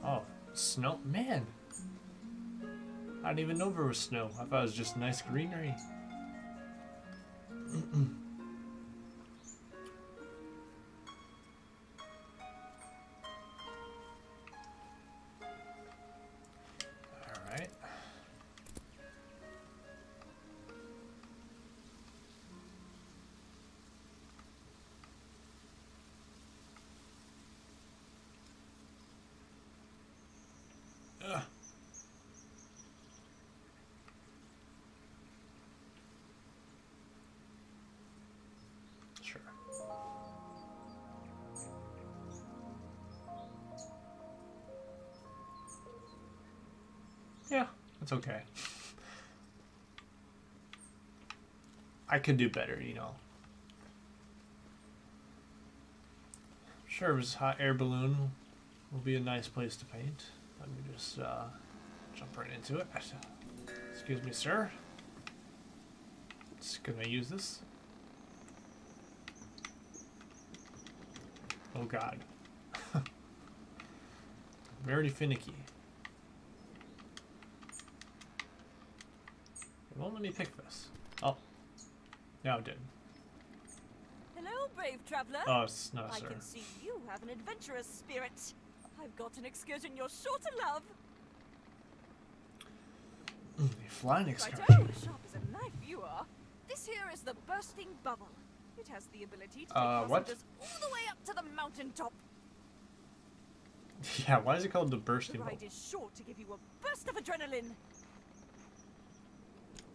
Oh, snow? Man! I didn't even know there was snow. I thought it was just nice greenery. Alright. Ugh. Sure. Yeah, that's okay. I could do better, you know. Sure, hot air balloon will be a nice place to paint. Let me just jump right into it. Excuse me, sir. Just gonna use this. Oh god. Very finicky. It won't let me pick this. Oh. Now it did. Hello, brave traveler. Oh, it's not a I sir. can see you have an adventurous spirit. I've got an excursion you're sure to love. A flying Righto, excursion. sharp as a knife you are. This here is the bursting bubble. It has the ability to take What? passengers all the way up to the mountaintop. Yeah, why is it called the bursting The bubble? ride is sure to give you a burst of adrenaline.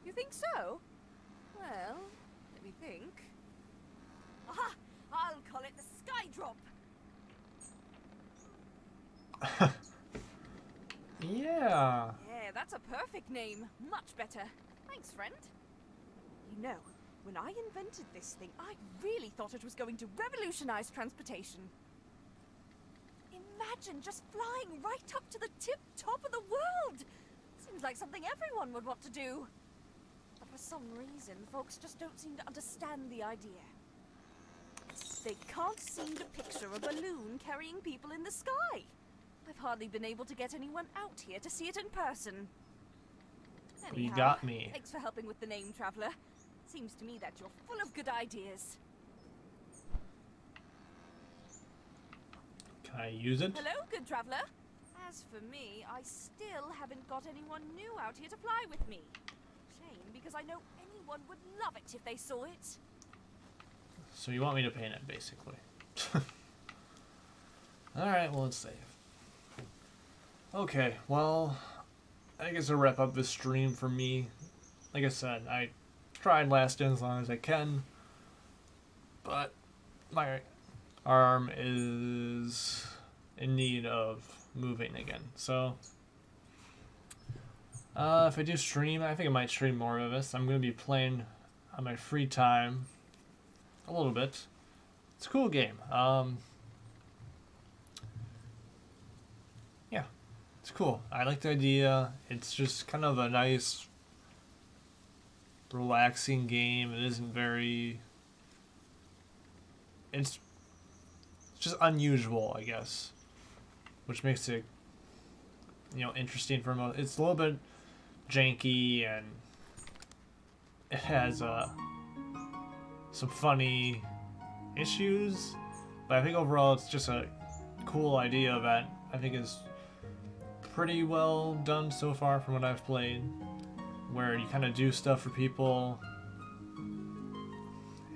You think so? Well, let me think. Aha! I'll call it the sky drop. Yeah. Yeah, that's a perfect name. Much better. Thanks, friend. You know, when I invented this thing, I really thought it was going to revolutionize transportation. Imagine just flying right up to the tip top of the world. Seems like something everyone would want to do. But for some reason, folks just don't seem to understand the idea. They can't seem to picture a balloon carrying people in the sky. I've hardly been able to get anyone out here to see it in person. You got me. Thanks for helping with the name, Traveler. Seems to me that you're full of good ideas. Can I use it? Hello, good traveler. As for me, I still haven't got anyone new out here to fly with me. Shame, because I know anyone would love it if they saw it. So you want me to paint it, basically. Alright, well, let's save. Okay, well, I guess I'll wrap up this stream for me. Like I said, I tried lasting as long as I can, but my arm is in need of moving again. So, if I do stream, I think I might stream more of this. I'm going to be playing on my free time a little bit. It's a cool game. Yeah, it's cool. I like the idea. It's just kind of a nice, relaxing game. It isn't very... It's just unusual, I guess, which makes it, you know, interesting for most. It's a little bit janky, and it has some funny issues, but I think overall it's just a cool idea that I think is pretty well done so far from what I've played, where you kind of do stuff for people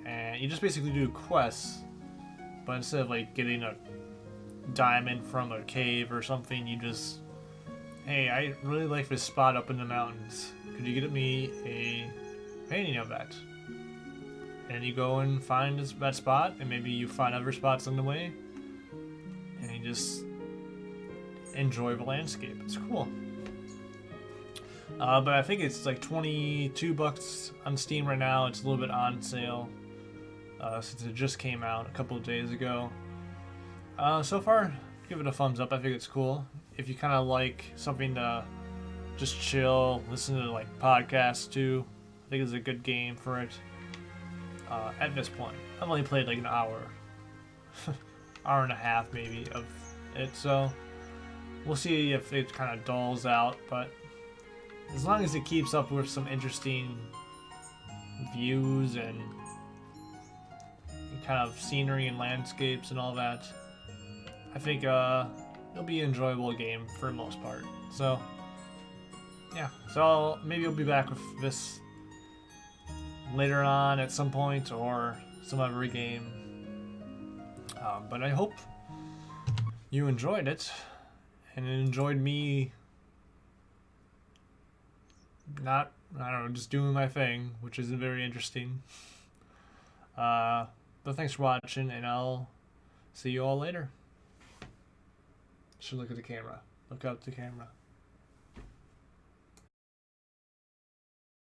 and you just basically do quests, but instead of like getting a diamond from a cave or something, you just, hey, I really like this spot up in the mountains, could you get me a painting of that? And you go and find that spot, and maybe you find other spots on the way, and you just enjoy the landscape. It's cool. But I think it's like $22 on Steam right now. It's a little bit on sale since it just came out a couple of days ago. So far, give it a thumbs up. I think it's cool. If you kind of like something to just chill, listen to like podcasts too, I think it's a good game for it. At this point, I've only played like an hour, hour and a half maybe of it, so we'll see if it kind of dulls out, but as long as it keeps up with some interesting views and kind of scenery and landscapes and all that, I think it'll be an enjoyable game for the most part. So yeah, so maybe I'll be back with this later on at some point, or some other game. But I hope you enjoyed it, and enjoyed me not, I don't know, just doing my thing, which isn't very interesting. But thanks for watching, and I'll see you all later. Should look at the camera. Look up the camera.